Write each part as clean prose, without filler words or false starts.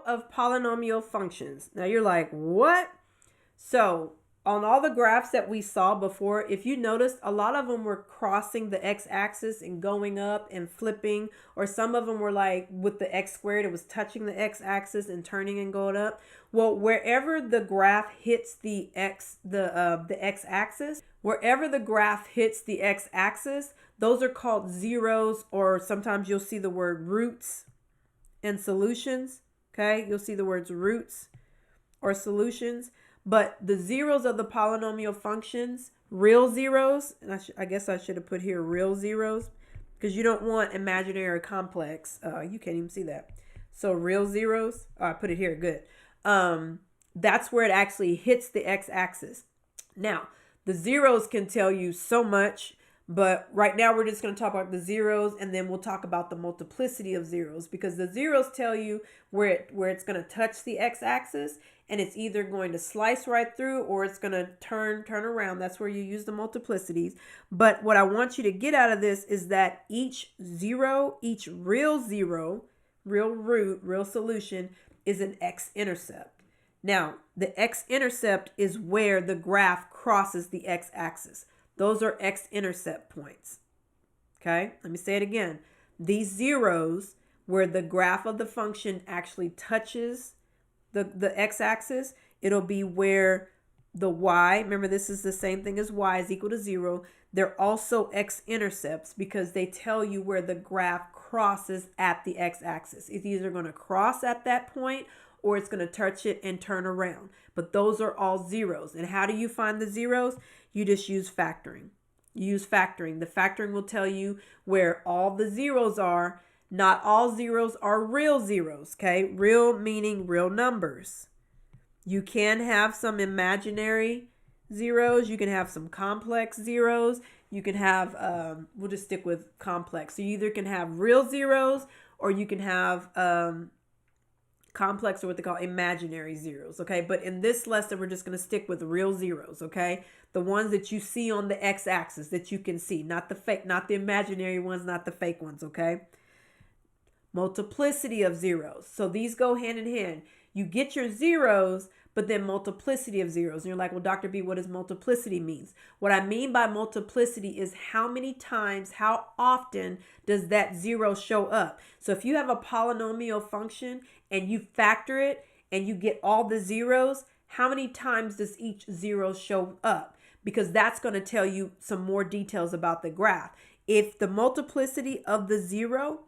of polynomial functions. Now you're like, what? So on all the graphs that we saw before, if you noticed, a lot of them were crossing the x-axis and going up and flipping, or some of them were like with the x squared, it was touching the x-axis and turning and going up. Well, wherever the graph hits the x-axis, wherever the graph hits the x-axis, those are called zeros, or sometimes you'll see the word roots and solutions. Okay, you'll see the words roots or solutions. But the zeros of the polynomial functions, real zeros, and I guess I should have put here real zeros, because you don't want imaginary or complex. You can't even see that. So real zeros, I put it here, good. That's where it actually hits the x-axis. Now, the zeros can tell you so much, but right now we're just going to talk about the zeros, and then we'll talk about the multiplicity of zeros, because the zeros tell you where it's going to touch the x-axis, and it's either going to slice right through or it's going to turn around. That's where you use the multiplicities. But what I want you to get out of this is that each zero, each real zero, real root, real solution is an x-intercept. Now, the x-intercept is where the graph crosses the x-axis. Those are x-intercept points. Okay, let me say it again. These zeros, where the graph of the function actually touches the x-axis, it'll be where the y, remember this is the same thing as y is equal to 0. They're also x-intercepts because they tell you where the graph crosses at the x-axis. It's either going to cross at that point or it's going to touch it and turn around. But those are all zeros. And how do you find the zeros? You just use factoring. You use factoring. The factoring will tell you where all the zeros are. Not all zeros are real zeros, okay? Real meaning real numbers. You can have some imaginary zeros. You can have some complex zeros. You can have, we'll just stick with complex. So you either can have real zeros or you can have complex, or what they call imaginary zeros, okay? But in this lesson, we're just going to stick with real zeros, okay? The ones that you see on the x-axis that you can see, not the fake, not the imaginary ones, not the fake ones, okay? Multiplicity of zeros. So these go hand in hand. You get your zeros, but then multiplicity of zeros. And you're like, well, Dr. B, what does multiplicity means? What I mean by multiplicity is how many times, how often does that zero show up? So if you have a polynomial function and you factor it and you get all the zeros, how many times does each zero show up? Because that's going to tell you some more details about the graph. If the multiplicity of the zero,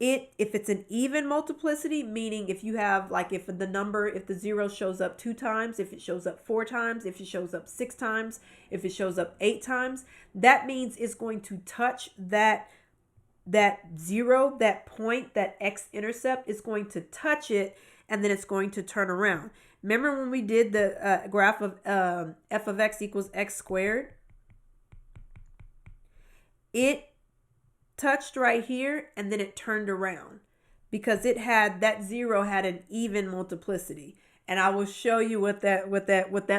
if it's an even multiplicity, meaning if you have, like, if the zero shows up 2 times, if it shows up 4 times, if it shows up 6 times, if it shows up 8 times, that means it's going to touch that zero, that point, that x-intercept is going to touch it, and then it's going to turn around. Remember when we did the graph of f of x equals x squared? It touched right here and then it turned around because that zero had an even multiplicity. And I will show you what that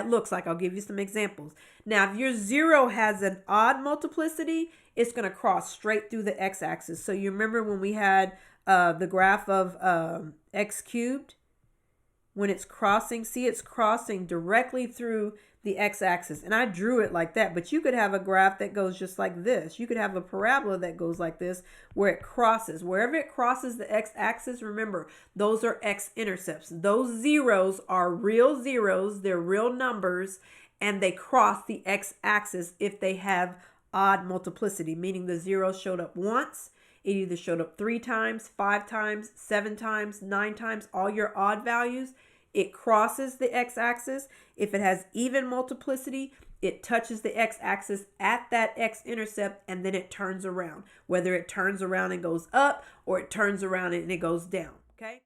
looks like. I'll give you some examples. Now, if your zero has an odd multiplicity, it's going to cross straight through the x-axis. So you remember when we had the graph of x cubed? When it's crossing, see, it's crossing directly through the x-axis. And I drew it like that, but you could have a graph that goes just like this. You could have a parabola that goes like this, where it crosses. Wherever it crosses the x-axis, remember, those are x-intercepts. Those zeros are real zeros. They're real numbers, and they cross the x-axis if they have odd multiplicity, meaning the zero showed up once. It either showed up 3 times, 5 times, 7 times, 9 times, all your odd values. It crosses the x-axis. If it has even multiplicity, it touches the x-axis at that x-intercept, and then it turns around. Whether it turns around and goes up or it turns around and it goes down, okay?